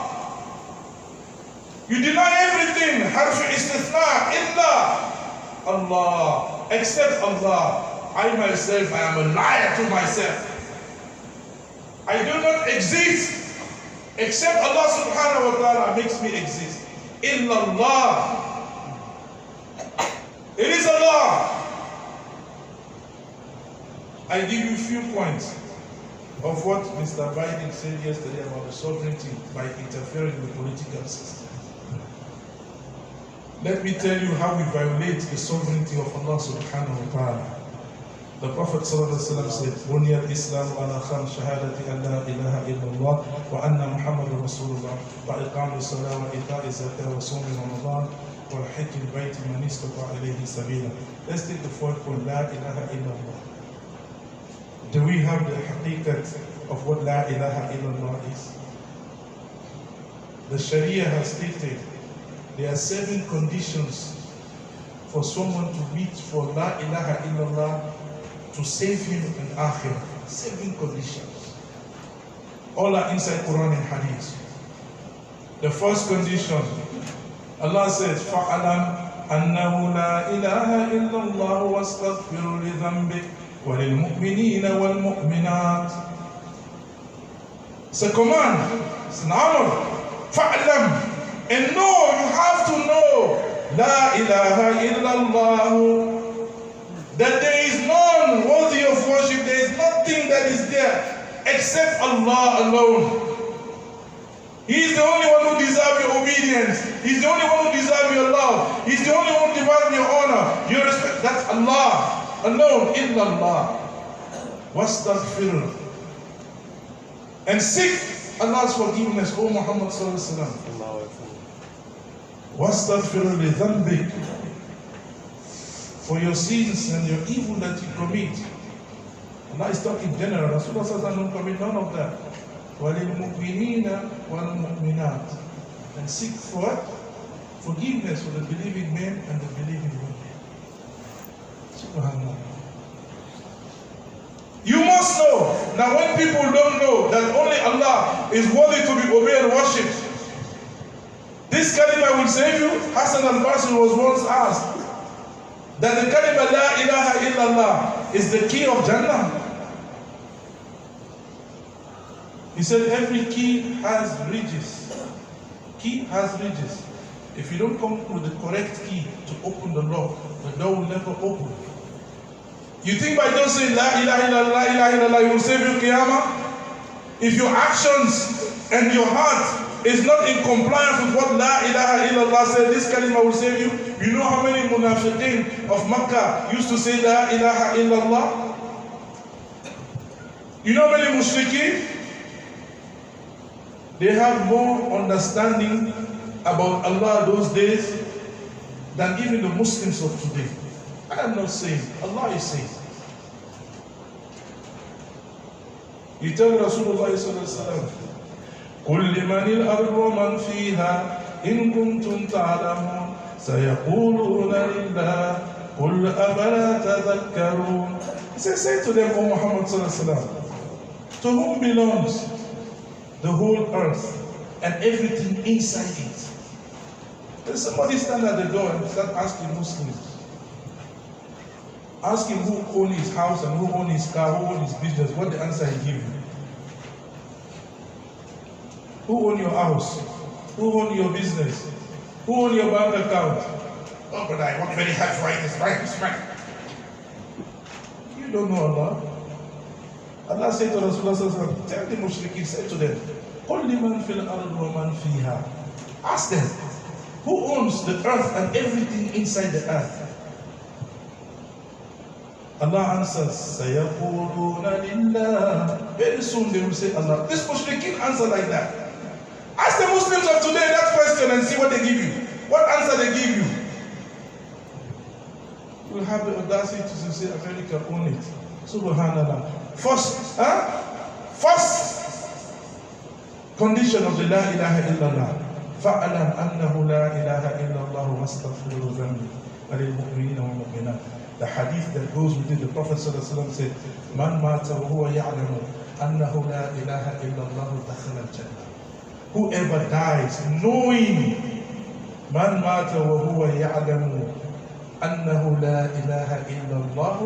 You deny everything. Harf istithna, illa Allah, except Allah. I myself, I am a liar to myself. I do not exist except Allah subhanahu wa ta'ala makes me exist. Illallah. It is Allah. I give you a few points of what Mr. Biden said yesterday about the sovereignty by interfering in the political system. Let me tell you how we violate the sovereignty of Allah subhanahu wa ta'ala. The Prophet ﷺ said, بُنِيَ الْإِسْلَامُ عَلَى خَمْسِ شَهَادَةِ أَنْ لَا إِلَهَ إِلَّا اللَّهُ وَأَنَّ مُحَمَّدًا رَسُولُ اللَّهِ وَإِقَامِ الصَّلَاةِ وَإِيتَاءِ الزَّكَاةِ وَصَوْمِ رَمَضَانَ وَحَجِّ الْبَيْتِ مَنِ اسْتَطَاعَ إِلَيْهِ سَبِيلًا. Let's take the fourth point, لَا إِلَهَ إِلَّا اللَّهُ. Do we have the haqiqat of what La ilaha illallah is? The Sharia has stated there are 7 conditions for someone to meet for La ilaha illallah to save him in akhirah. 7 conditions. All are inside Quran and Hadith. The first condition, Allah says, فَعَلَمْ أَنَّهُ لَا إِلَهَ إِلَّا اللَّهُ وَاسْتَغْفِرُ لِذَنْبِكَ وَلِلْمُؤْمِنِينَ وَالْمُؤْمِنَاتِ. It's a command, it's an honor. فَعْلَمْ. And know, you have to know, La ilaha illallah, that there is none worthy of worship, there is nothing that is there except Allah alone. He is the only one who deserves your obedience. He is the only one who deserves your love. He is the only one who deserves your honor, your respect. That's Allah alone, illallah. Wastaghfir. And seek Allah's forgiveness, O Muhammad sallallahu alaihi wasallam. Wastaghfir li dhanbik, for your sins and your evil that you commit. Allah is talking general. Rasulullah sallallahu alaihi wasallam don't commit none of that. وَلِلْمُؤْمِنِينَ وَالْمُؤْمِنَاتِ. And seek for what? Forgiveness for the believing men and the believing women. Subhanallah. You must know. Now when people don't know that only Allah is worthy to be obeyed and worshipped, this kalima will save you. Hassan al-Basri was once asked that the kalima La ilaha illallah is the key of Jannah. He said every key has ridges. Key has ridges. If you don't come with the correct key to open the lock, the door will never open. You think by just saying La ilaha illallah, La ilaha illallah, you will save you Qiyamah? If your actions and your heart is not in compliance with what La ilaha illallah said, this kalima will save you. You know how many munafiqeen of Makkah used to say La ilaha illallah? You know how many mushrikeen? They have more understanding about Allah those days than even the Muslims of today. I am not saying, Allah is saying. You tell Rasulullah sallallahu alaihi wasallam, قُلْ لِمَنِ الْأَرْضُ وَمَنْ فِيهَا إِن كُنْتُمْ تَعْلَمُونَ سَيَقُولُونَ لِلَّهِ قُلْ أَفَلَا تَذَكَّرُونَ. He says, say to them, O Muhammad sallallahu alaihi wasallam, to whom belongs the whole earth and everything inside it? Then somebody stand at the door and start asking Muslims. Ask him who owns his house and who owns his car, who owns his business, what the answer he give you. Who owns your house? Who owns your business? Who owns your bank account? Oh, but I work very hard for it, it's right. You don't know Allah. Allah said to Rasulullah, tell the mushrikeen, say to them, قُلْ لِمَنْ فِي الْأَرْضِ وَمَنْ فِيهَا. Ask them, who owns the earth and everything inside the earth? Allah answers, سَيَقُولُونَ لِلَّهِ. Very soon they will say Allah. This mushrikeen answer like that. Ask the Muslims of today that question and see what they give you. What answer they give you. You will have the audacity to say America own it. Subhanallah. First condition of the La ilaha illallah. فَأَلَمْ أَنَّهُ لَا إِلَهَ إِلَّا اللَّهُ وَاسْتَغْفِرُ ذَنْبِي وَلِلْمُؤْمِنِينَ وَالْمُؤْمِنَاتِ. The hadith that goes with it, the Prophet ﷺ said, مَنْ مَاتَ وَهُوَ يَعْلَمُ أَنَّهُ لَا إِلَهَ إِلَّا اللَّهُ دَخَلَ الْجَنَّةِ. Whoever dies knowing, مَنْ مَاتَ وَهُوَ يَعْلَمُ أَنَّهُ لَا إِلَهَ إِلَّا اللَّهُ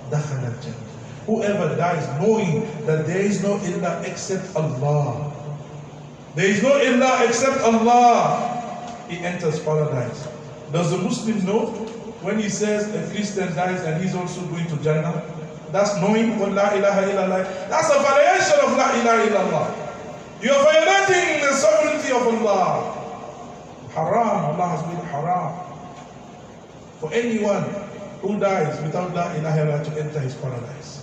دَخَلَ الْجَنَّةِ. Whoever dies knowing that there is no ilah except Allah, there is no ilah except Allah, he enters paradise. Does the Muslim know when he says a Christian dies and he's also going to Jannah? That's knowing what La ilaha illallah. That's a violation of La ilaha illallah. You are violating the sovereignty of Allah. Haram, Allah has made haram for anyone who dies without La ilaha illallah to enter his paradise.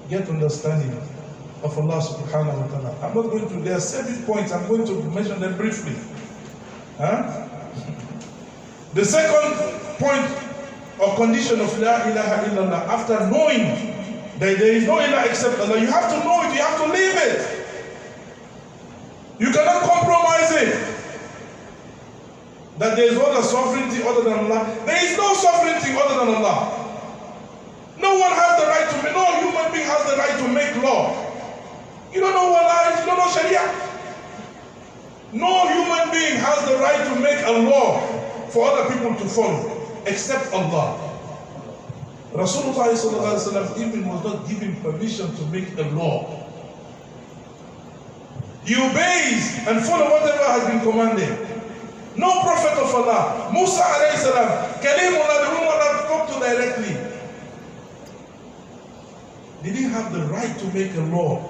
Get understanding of Allah subhanahu wa ta'ala. I'm not going to, there are 7 points, I'm going to mention them briefly. The second point or condition of La ilaha illallah, after knowing that there is no ilah except Allah, you have to know it, you have to live it. You cannot compromise it. That there is other sovereignty other than Allah. There is no sovereignty other than Allah. No one has the right to make, no human being has the right to make law. You don't know what law is, you don't know Sharia. No human being has the right to make a law for other people to follow, except Allah. Rasulullah even was not given permission to make a law. He obeys and follows whatever has been commanded. No prophet of Allah, Musa alayhi salam, Kalimullah, the one Allah spoke to directly, they didn't have the right to make a law.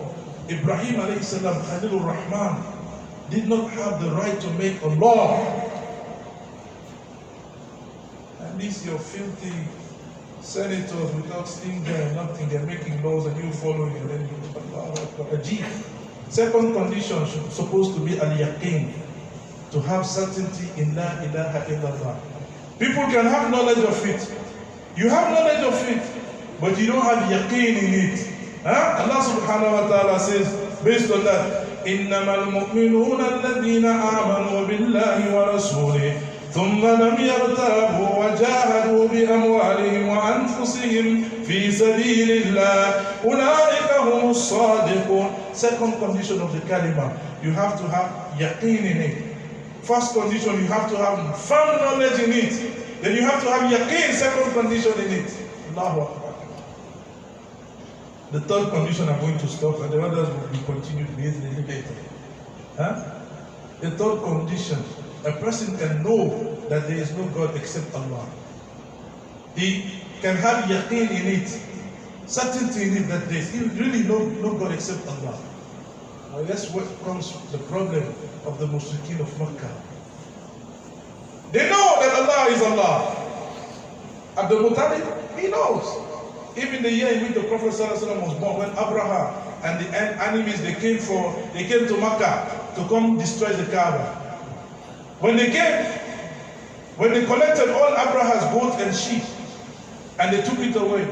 Ibrahim alayhi salam, Khalilur Rahman, did not have the right to make a law. At least your filthy senators without stinger and nothing, they're making laws and you following and then you Ajib. Second condition supposed to be al-yaqeen, to have certainty in La ilaha illallah. People can have knowledge of it. You have knowledge of it, but you don't have yaqeen in it. Allah subhanahu wa ta'ala says, based on that, إِنَّمَا الْمُؤْمِنُونَ الَّذِينَ آمَنُوا بِاللَّهِ وَرَسُولِهِ ثُمَّ لَمْ يَرْتَابُوا وَجَاهَدُوا بِأَمْوَالِهِمْ وَأَنفُسِهِمْ فِي سَبِيلِ اللَّهِ أُولَٰئِكَ هُمُ الصَّادِقُونَ. Second condition of the kalima, you have to have yaqeen in it. First condition, you have to have firm knowledge in it. Then you have to have yaqeen, second condition in it. Allahu Akbar. The third condition I'm going to stop, and the others will be continued later. The third condition, a person can know that there is no God except Allah. He can have yaqeen in it, certainty in it that there is really no God except Allah. Now that's what comes the problem of the mushrikeen of Makkah. They know that Allah is Allah. Abdul Muttalib, he knows. Even the year in which the Prophet ﷺ was born, when Abraham and the enemies they came to Makkah to come destroy the Kaaba. When they collected all Abraham's goats and sheep, and they took it away.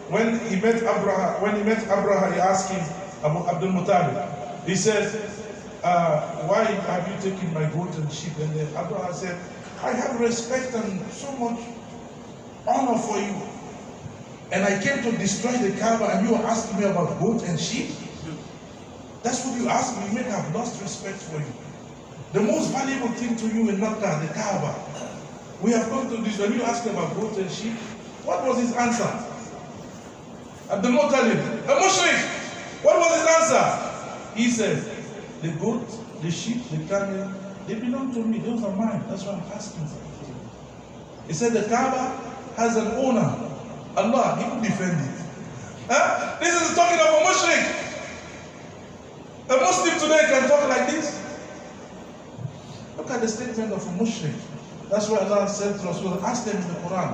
When he met Abraham, he asked him about Abdul Muttalib. He said, "Why have you taken my goats and sheep?" And then Abraham said, "I have respect and so much honor for you. And I came to destroy the Kaaba and you are asking me about goats and sheep? That's what you ask me. You may have lost respect for you. The most valuable thing to you in Makkah, the Kaaba. We have come to this and you ask about goats and sheep." What was his answer? Abdul Muttalib, a mushrik. What was his answer? He said, "The goat, the sheep, the camel, they belong to me. Those are mine. That's why I'm asking for." He said, "The Kaaba has an owner. Allah, he will defend it." This is talking of a mushrik. A Muslim today can talk like this. Look at the statement of a mushrik. That's why Allah said to Rasul, ask them in the Quran.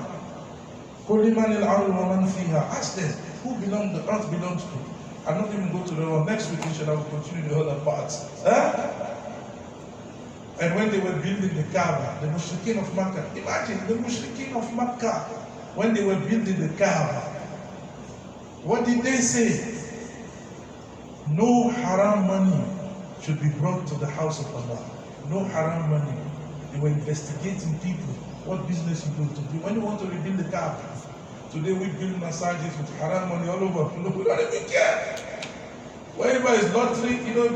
Ask them, who the earth belongs to. I'm not even going to the one. Next week, I will continue the other parts. And when they were building the Kaaba, the mushrikeen of Makkah, imagine the mushrikeen of Makkah, when they were building the Kaaba, What did they say? No haram money should be brought to the house of Allah. No haram money. They were investigating people. What business you going to do? When you want to rebuild the Kaaba, today we build massages with haram money all over. We don't even care. Wherever is lottery, people,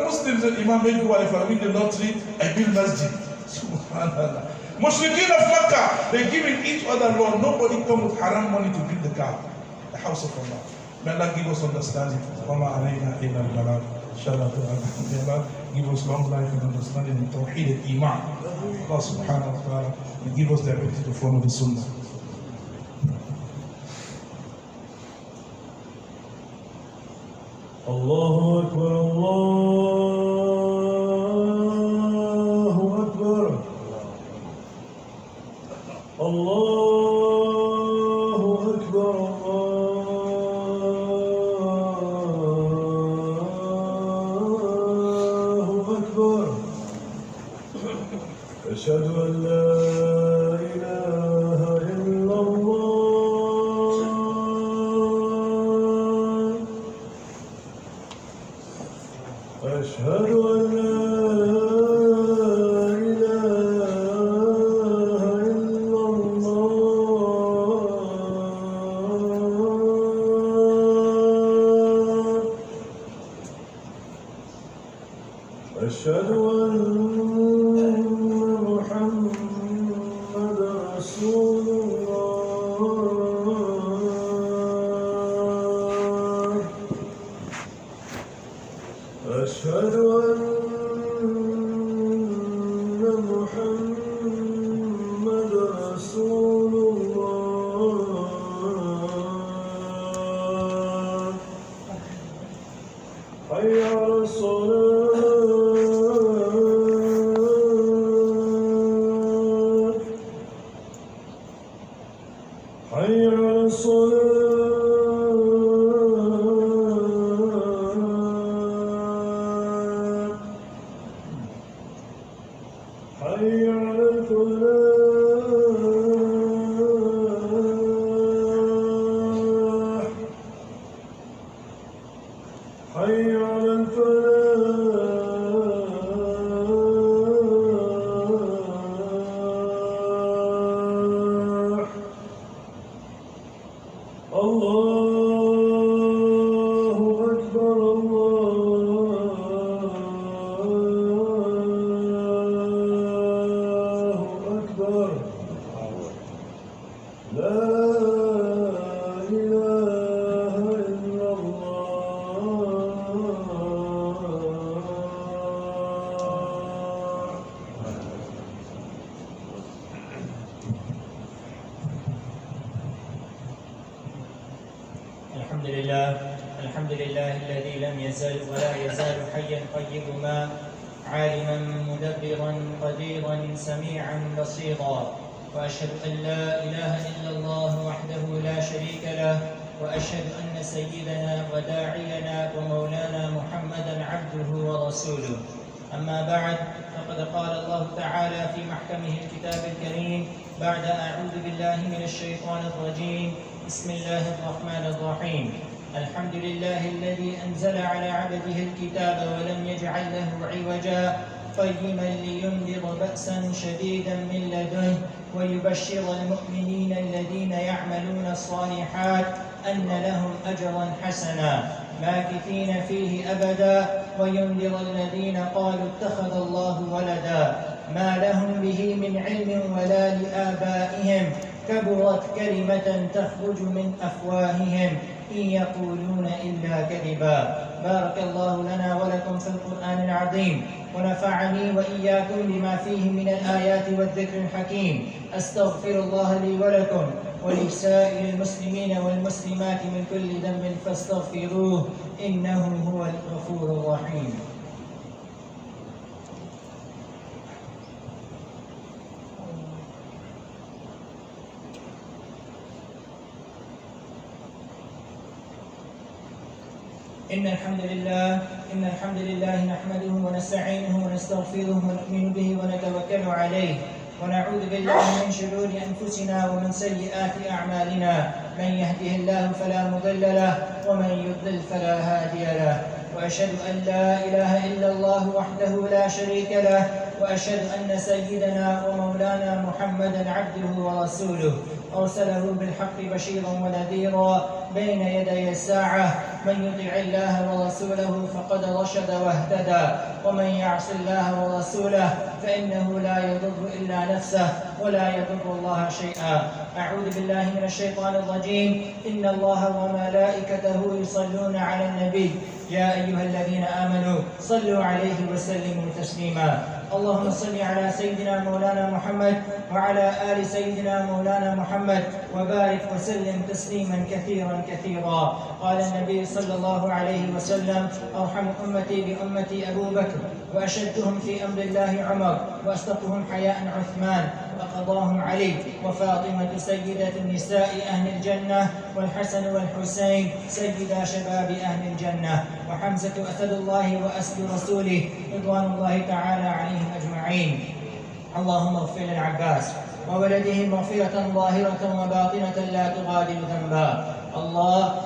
Muslims and Imam make do if I win the lottery, I build masjid. Subhanallah. Mushrikeen of Makkah, they're giving each other law. Nobody come with haram money to build the Kaaba, the house of Allah. May Allah give us understanding. Give us long life and understanding in Tawheed and Iman. Allah subhanahu wa ta'ala and give us the ability to follow the Sunnah. Allahu Akbar, Allahu Akbar, Allahu Akbar, Allahu Akbar. Ashhadu an la ilaha illallah. أشهد أن لا إله إلا الله. أشهد أن محمدا رسول الله. أشهد أن محمدا رسول الله. حي على الصلاة. حي على الصلاة. حي على الفلاح. حي على الفلاح. الله أكبر، الله أكبر. لا إله إلا الله. الحمد لله الذي لم يزل ولا يزال حيا قيوما عالما مدبرا قديرا سميعا بصيرا، واشهد ان لا اله الا الله وحده لا شريك له، واشهد ان سيدنا وداعينا ومولانا محمدا عبده ورسوله. اما بعد، فقد قال الله تعالى في محكمه الكتاب الكريم بعد اعوذ بالله من الشيطان الرجيم، بسم الله الرحمن الرحيم. الحمد لله الذي أنزل على عبده الكتاب ولم يجعل له عوجا قيما لينذر بأسا شديدا من لدنه ويبشر المؤمنين الذين يعملون الصالحات أن لهم أجرا حسنا ماكثين فيه أبدا، وينذر الذين قالوا اتخذ الله ولدا ما لهم به من علم ولا لآبائهم، كبرت كلمة تخرج من أفواههم إن يقولون إلا كذبا. بارك الله لنا ولكم في القرآن العظيم، ونفعني وإياكم بما فيه من الآيات والذكر الحكيم. أستغفر الله لي ولكم ولسائر المسلمين والمسلمات من كل ذنب فاستغفروه إنه هو الغفور الرحيم. إن الحمد لله نحمده ونستعينه ونستغفره ونؤمن به ونتوكل عليه، ونعوذ بالله من شرور أنفسنا ومن سيئات أعمالنا، من يهده الله فلا مضل له ومن يضلل فلا هادي له. وأشهد أن لا إله إلا الله وحده لا شريك له، وأشهد أن سيدنا ومولانا محمدا عبده ورسوله أرسله بالحق بشيرا ونذيرا بين يدي الساعة. من يطع الله ورسوله فقد رشد واهتدى، ومن يعص الله ورسوله فإنه لا يضر إلا نفسه ولا يضر الله شيئا. أعوذ بالله من الشيطان الرجيم. إن الله وملائكته يصلون على النبي يا أيها الذين آمنوا صلوا عليه وسلموا تسليما. اللهم صل على سيدنا مولانا محمد وعلى آل سيدنا مولانا محمد وبارك وسلم تسليما كثيرا كثيرا. قال النبي صلى الله عليه وسلم: أرحم أمتي بأمتي أبو بكر، وأشدهم في أمر الله عمر، وأصدقهم حياء عثمان، وأقضاهم علي، وفاطمة سيدة النساء أهل الجنة، والحسن والحسين سيدا شباب أهل الجنة، وحمزة أسد الله وأسد رسوله رضوان الله تعالى عليهم أجمعين. اللهم اغفر للعباس وولده مغفرة ظاهرة وباطنة لا تغادر ذنبا.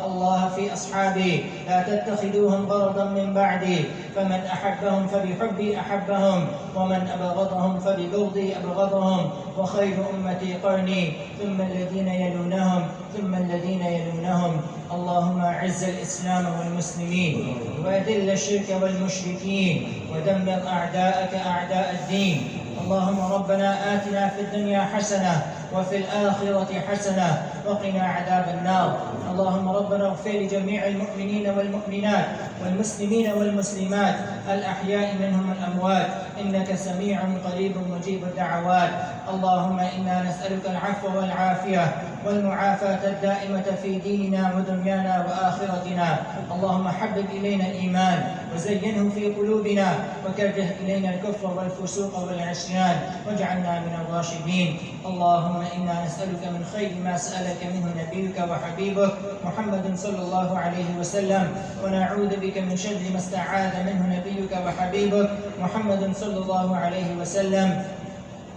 الله في أصحابي لا تتخذوهم غرضا من بعدي، فمن أحبهم فبحبي أحبهم، ومن أبغضهم فببغضي أبغضهم، وخير أمتي قرني ثم الذين يلونهم ثم الذين يلونهم. اللهم أعز الإسلام والمسلمين، وأذل الشرك والمشركين، ودمر أعداءك أعداء الدين. اللهم ربنا آتنا في الدنيا حسنة وفي الآخرة حسنة وقنا عذاب النار. اللهم ربنا اغفر لجميع المؤمنين والمؤمنات والمسلمين والمسلمات الأحياء منهم الأموات، إنك سميع قريب مجيب الدعوات. اللهم إنا نسألك العفو والعافية والمعافاة الدائمة في ديننا ودنيانا وآخرتنا. اللهم حبب إلينا الإيمان وزينه في قلوبنا، وكره إلينا الكفر والفسوق والعصيان، واجعلنا من الراشدين. اللهم إنا نسألك من خير ما سألك منه نبيك وحبيبك محمد صلى الله عليه وسلم، ونعوذ بك من شر ما استعاذ منه نبيك وحبيبك محمد صلى الله عليه وسلم،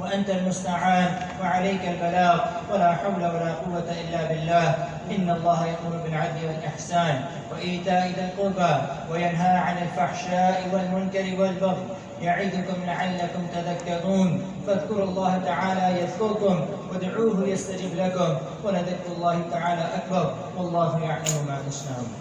وأنت المستعان وعليك البلاغ، ولا حول ولا قوة إلا بالله. إن الله يأمر بالعدل والإحسان وإيتاء ذي القربى وينهى عن الفحشاء والمنكر والبغي، يعظكم لعلكم تذكرون. فاذكروا الله تعالى يذكركم، وادعوه يستجب لكم، ولذكر الله تعالى أكبر، والله يعلم ما تصنعون.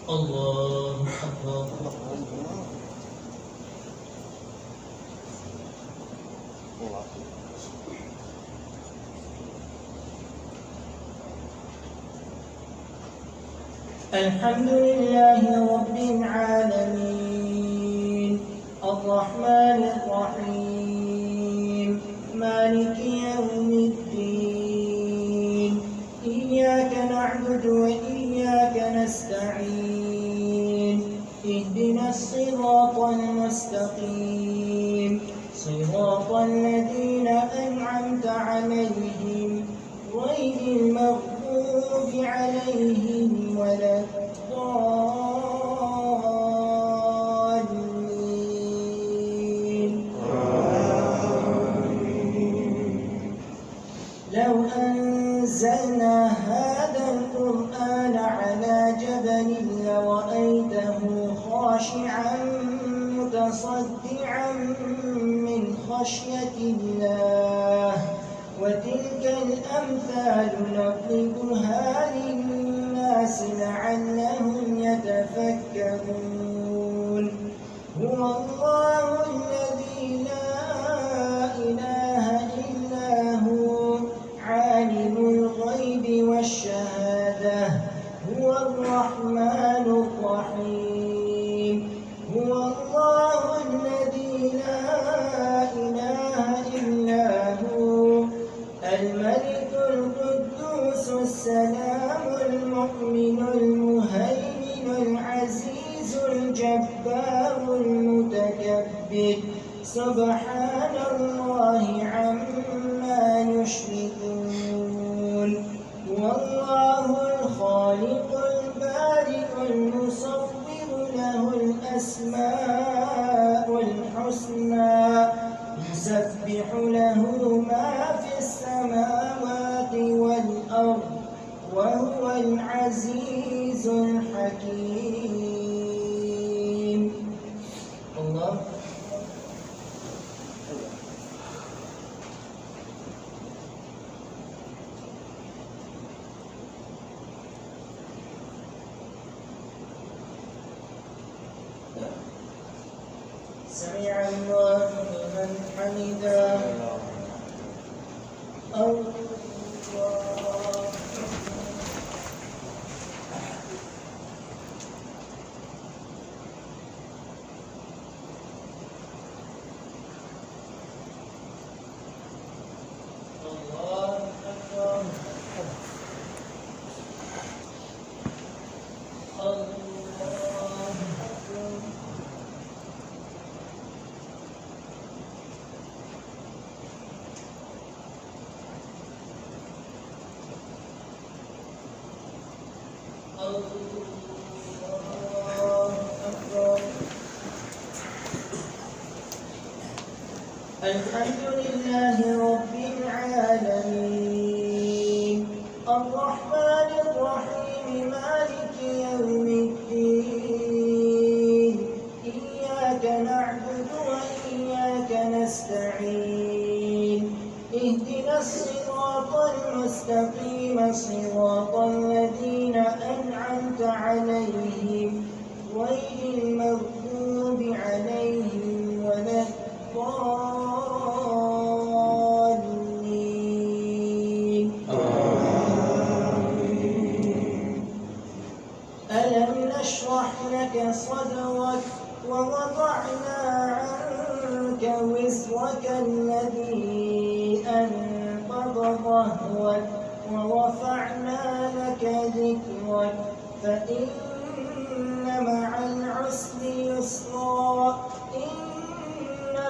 الله أكبر. الحمد لله رب العالمين، الرحمن الرحيم، مالك يوم الدين. إياك نعبد وإياك نستعين، اهدنا الصراط المستقيم، صراط الذين أنعمت عليهم غير المغضوب عليهم ولا الضالين. لو أنزلنا هذا القرآن على جبل لرأيته خاشعا متصدعا من خشية الله. وتلك الأمثال نضربها للناس لعلهم يتفكرون. هو الله الذي لا إله إلا هو، عالم الغيب والشهادة، هو الرحمن الرحيم. هو الله سبحان الله عما يشركون والله الخالق البارئ المصور له الأسماء الحسنى يسبح له ما في السماوات والأرض وهو العزيز الحكيم. الله سمع الله لمن حمده. الله أكبر. الحمد لله رب العالمين الرحمن الرحيم مالك يوم الدين إياك نعبد وإياك نستعين اهدنا الصراط المستقيم صراط الذين أنعمت عليهم غير المغضوب عليهم ولا الضالين. ألم نشرح لك صدرك ووضعنا عنك وزرك الذي أنقض ظهرك ورفعنا لك ذكرك فإن مع العسر يسرا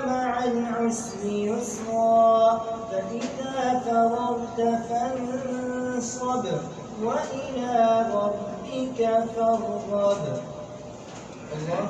مع العسر يسرا فإذا فرغت فانصب وإلى ربك فارغب. الله